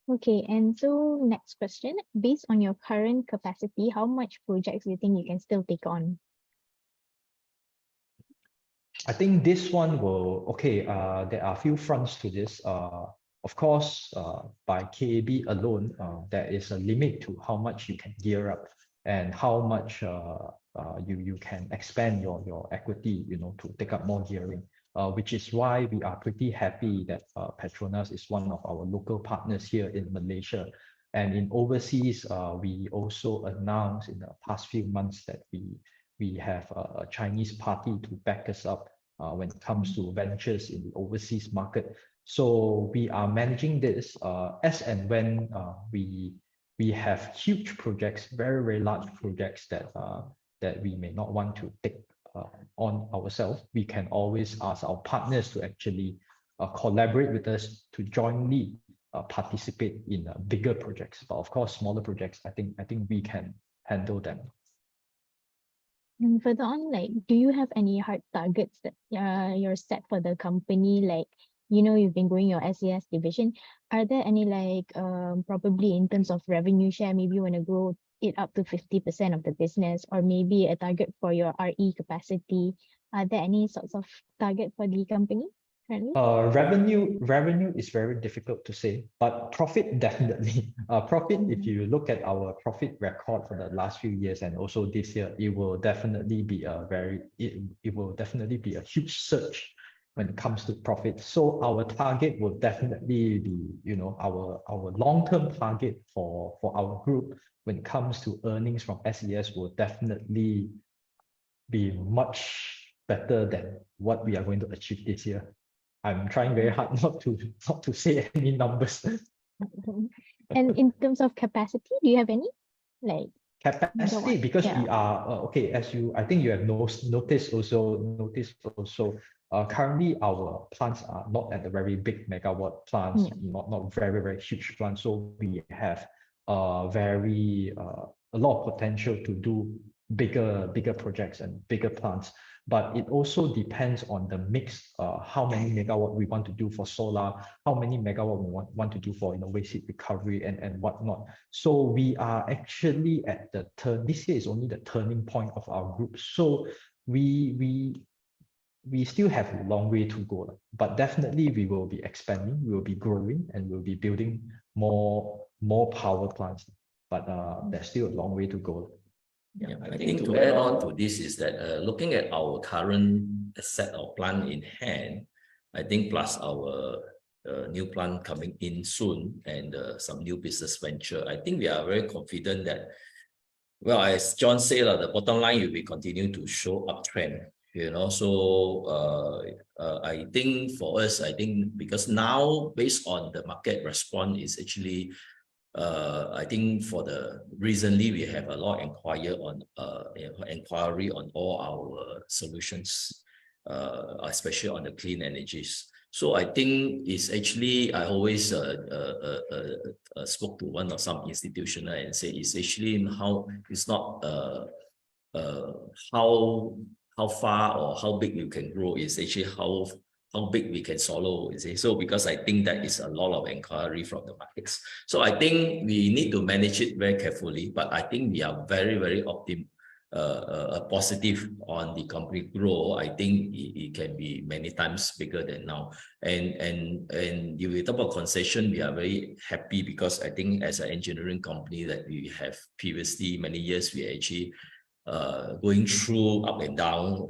Okay, and so next question, based on your current capacity, how much projects do you think you can still take on? I think this one will, there are a few fronts to this. Of course, by KAB alone, there is a limit to how much you can gear up and how much you can expand your equity, to take up more gearing, which is why we are pretty happy that Petronas is one of our local partners here in Malaysia. And in overseas, we also announced in the past few months that we have a Chinese party to back us up when it comes to ventures in the overseas market. So we are managing this as and when we have huge projects, very, very large projects that we may not want to take on ourselves. We can always ask our partners to actually collaborate with us to jointly participate in bigger projects. But of course, smaller projects, I think we can handle them. And further on, do you have any hard targets that you're set for the company? You've been growing your SES division. Are there any probably in terms of revenue share, maybe you want to grow it up to 50% of the business, or maybe a target for your RE capacity? Are there any sorts of target for the company currently? Revenue is very difficult to say, but profit definitely. Profit, if you look at our profit record for the last few years and also this year, it will definitely be a huge surge when it comes to profit. So our target will definitely be, our long-term target for our group when it comes to earnings from SES will definitely be much better than what we are going to achieve this year. I'm trying very hard not to say any numbers. And in terms of capacity, do you have any? Capacity, because we are I think you have noticed also, currently our plants are not at the very big megawatt plants, not very, very huge plants. So we have a lot of potential to do bigger projects and bigger plants. But it also depends on the mix, how many megawatt we want to do for solar, how many megawatt we want to do for waste heat recovery and whatnot. So we are actually at the turn. This year is only the turning point of our group. So we still have a long way to go, but definitely we will be expanding, we will be growing, and we'll be building more power plants. But there's still a long way to go. Yeah, I think to add on to this is that looking at our current asset or plan in hand, I think plus our new plant coming in soon and some new business venture, I think we are very confident that, well, as John said, the bottom line will be continue to show uptrend. So I think for us, I think because now based on the market response is actually I think for the recently we have a lot of inquiry on all our solutions, especially on the clean energies. So I think it's actually I always spoke to one or some institutional and say it's actually how it's not how far or how big you can grow, is actually how big we can swallow, you see. So because I think that is a lot of inquiry from the markets. So I think we need to manage it very carefully, but I think we are very, very positive on the company grow. I think it can be many times bigger than now. And you will talk about concession, we are very happy because I think as an engineering company that we have previously many years, we actually going through up and down,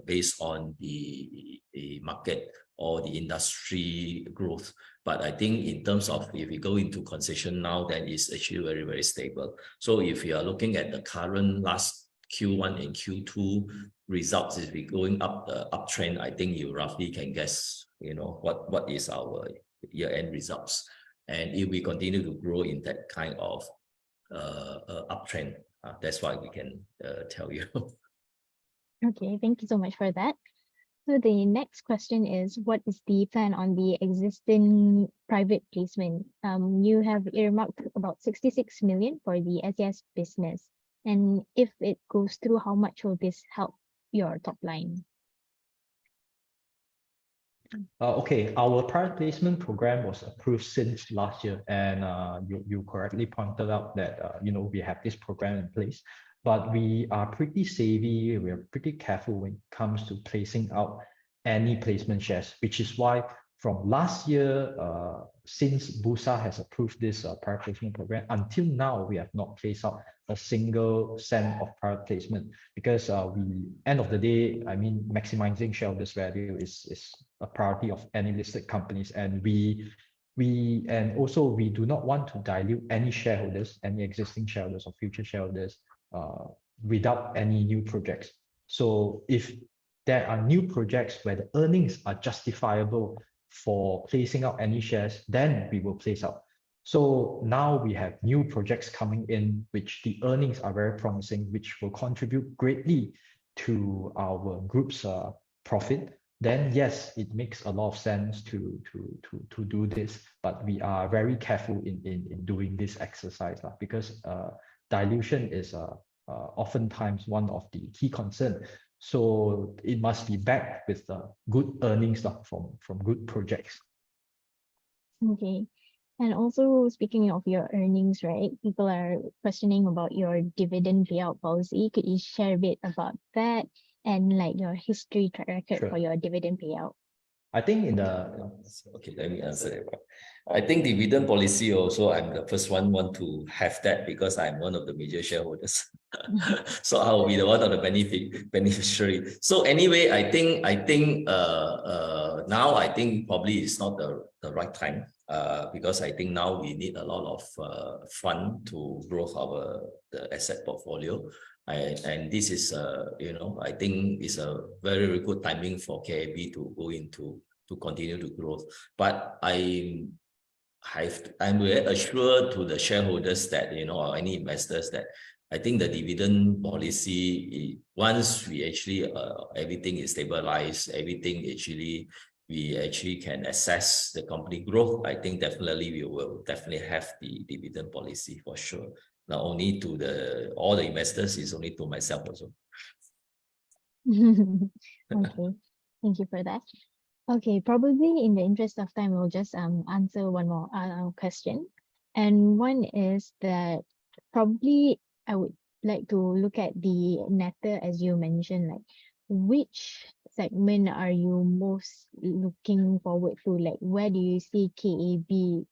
based on the market or the industry growth. But I think in terms of if we go into concession now, then it's actually very, very stable. So if you are looking at the current last Q1 and Q2 results, if we're going up the uptrend, I think you roughly can guess, what is our year-end results. And if we continue to grow in that kind of uptrend, that's why we can tell you. Okay, thank you so much for that. So the next question is, what is the plan on the existing private placement? You have earmarked about 66 million for the SES business. And if it goes through, how much will this help your top line? Okay, our private placement program was approved since last year, and you correctly pointed out that we have this program in place, but we are pretty savvy. We are pretty careful when it comes to placing out any placement shares, which is why from last year, since Bursa has approved this private placement program, until now we have not placed out a single cent of private placement because end of the day, I mean, maximizing shareholders' value is a priority of any listed companies, and we do not want to dilute any shareholders, any existing shareholders or future shareholders without any new projects. So if there are new projects where the earnings are justifiable for placing out any shares, then we will place out. So now we have new projects coming in, which the earnings are very promising, which will contribute greatly to our group's profit. Then yes, it makes a lot of sense to do this, but we are very careful in doing this exercise because dilution is oftentimes one of the key concerns. So it must be backed with good earnings from good projects. Okay. And also speaking of your earnings, right? People are questioning about your dividend payout policy. Could you share a bit about that and like your history track record for your dividend payout? I think okay, let me answer that. I think dividend policy also, I'm the first one want to have that because I'm one of the major shareholders. So I will be the one of the beneficiary. So anyway, I think now I think probably it's not the right time because I think now we need a lot of fund to grow the asset portfolio. And this is I think it's a very, very good timing for KAB to go into to continue to grow. But I'm very assured to the shareholders that or any investors that I think the dividend policy, once we actually everything is stabilized, we actually can assess the company growth, I think definitely we will definitely have the dividend policy for sure. Not only to all the investors, it's only to myself also. Okay, thank you for that. Okay, probably in the interest of time, we'll just answer one more question. And one is that probably I would like to look at the NETA as you mentioned, like which segment are you most looking forward to? Like where do you see KAB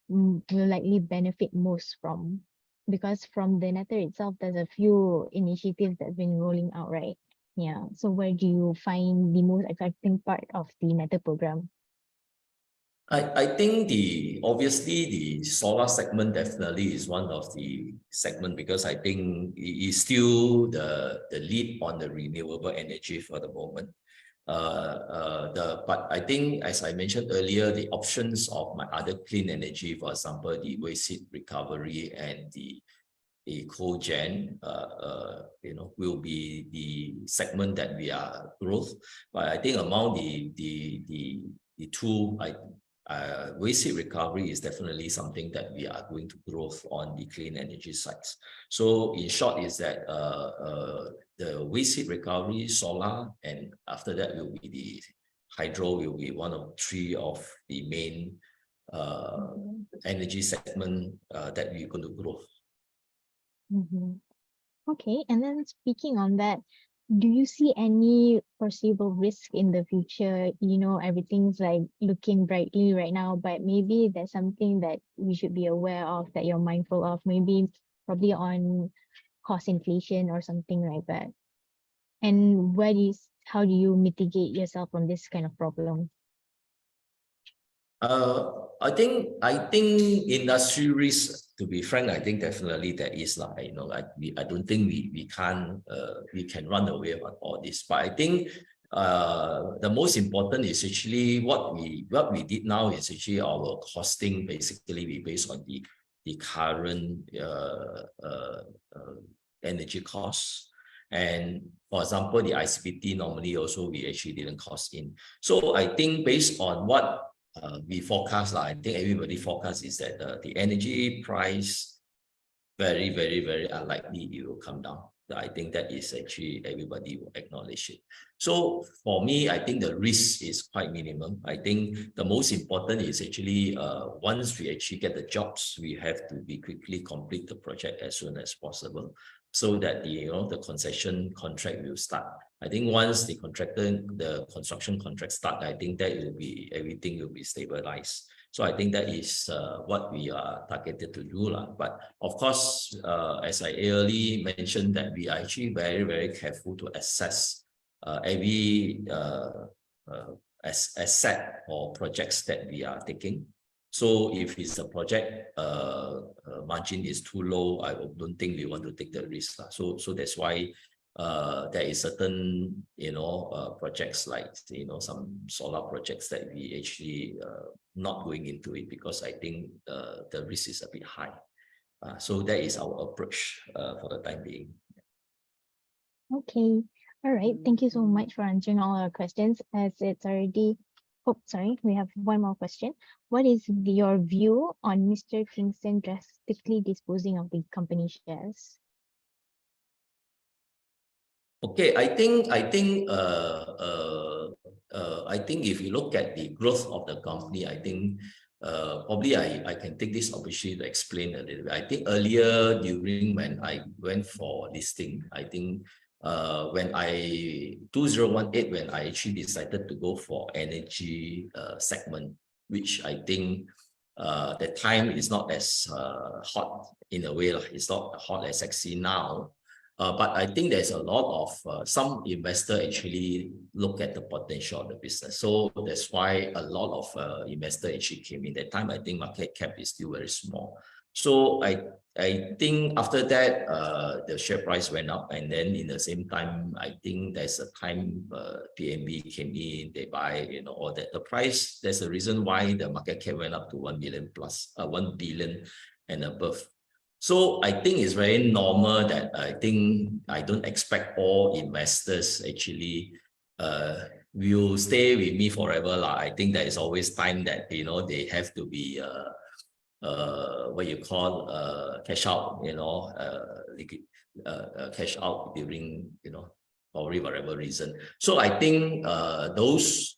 will likely benefit most from? because from the Nether itself, there's a few initiatives that's been rolling out, right? Yeah. So where do you find the most exciting part of the Nether program? I think obviously the solar segment definitely is one of the segment, because I think it is still the lead on the renewable energy for the moment. But I think, as I mentioned earlier, the options of my other clean energy, for example, the waste heat recovery and the cogen, will be the segment that we are growth. But I think among the two, waste heat recovery is definitely something that we are going to grow on the clean energy sides. So in short is that the waste heat recovery, solar, and after that will be the hydro, will be one of three of the main energy segment that we're going to grow. Okay, and then speaking on that, do you see any foreseeable risk in the future? You know, everything's like looking brightly right now, but maybe there's something that we should be aware of, that you're mindful of, maybe probably on cost inflation or something like that. And how do you mitigate yourself from this kind of problem? I think industry risk, to be frank, I think definitely there is, like, I don't think we can run away from all this. But I think the most important is actually what we did now is actually our costing. Basically, we based on the current energy costs. And for example, the ICPT normally also we actually didn't cost in. So I think based on what we forecast, I think everybody forecast is that the energy price very, very, very unlikely it will come down. I think that is actually everybody will acknowledge it. So for me, I think the risk is quite minimum. I think the most important is actually once we actually get the jobs, we have to be quickly complete the project as soon as possible, so that the concession contract will start. I think once the construction contract start, I think that everything will be stabilized. So I think that is what we are targeted to do. But of course, as I earlier mentioned, that we are actually very, very careful to assess every asset or projects that we are taking. So if it's a project margin is too low, I don't think we want to take the risk. So that's why there is certain projects like some solar projects that we actually not going into it, because I think the risk is a bit high. So that is our approach for the time being. Okay, all right. Thank you so much for answering all our questions. As it's already, we have one more question. What is your view on Mr. Kingston drastically disposing of the company shares? Okay, I think if you look at the growth of the company, I think probably I can take this opportunity to explain a little bit. I think earlier during when I went for listing, I think when 2018, when I actually decided to go for energy segment, which I think the time is not as hot in a way, it's not hot as sexy now. But I think there's a lot of some investor actually look at the potential of the business. So that's why a lot of investor actually came in. That time, I think market cap is still very small. So I think after that, the share price went up, and then in the same time, I think there's a time PNB came in, they buy, all that. The price, there's a reason why the market cap went up to 1 billion plus, 1 billion and above. So I think it's very normal that I don't expect all investors actually will stay with me forever. I think there is always time that they have to be what you call cash out, cash out during probably whatever reason. So I think those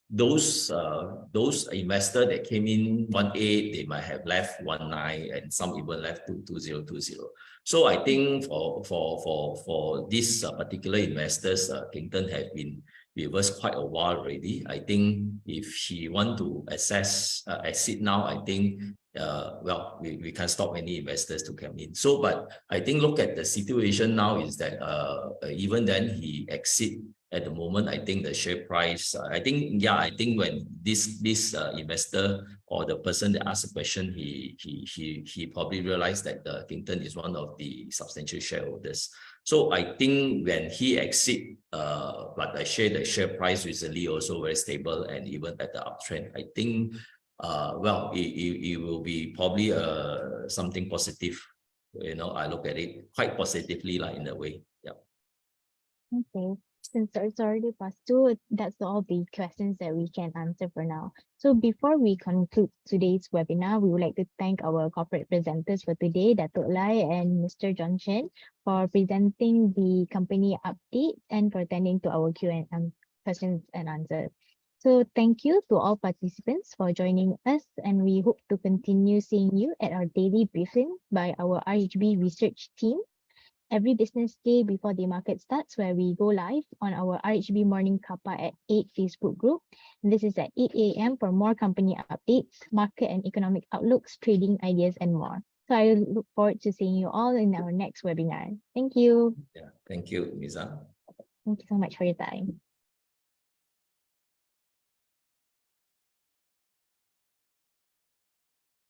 investors that came in 18, they might have left 19, and some even left 2020. So I think for this particular investors, Kingston have been with us quite a while already. I think if he want to exit now, I think well, we can't stop any investors to come in. So, but I think look at the situation now is that even then he exit at the moment. I think the share price. I think when this investor or the person that asked the question, he probably realized that Kingston is one of the substantial shareholders. So I think when he exit, but the share price recently also very stable and even at the uptrend. I think well, it will be probably something positive. You know, I look at it quite positively, like in a way. Yeah. Okay. Since it's already past 2, that's all the questions that we can answer for now. So before we conclude today's webinar, we would like to thank our corporate presenters for today, Datuk Lai and Mr. John Chen, for presenting the company update and for attending to our Q&A questions and answers. So thank you to all participants for joining us, and we hope to continue seeing you at our daily briefing by our RHB Research team every business day before the market starts, where we go live on our RHB Morning Kappa at 8 Facebook group. And this is at 8 a.m. for more company updates, market and economic outlooks, trading ideas, and more. So I look forward to seeing you all in our next webinar. Thank you. Yeah. Thank you, Miza. Thank you so much for your time.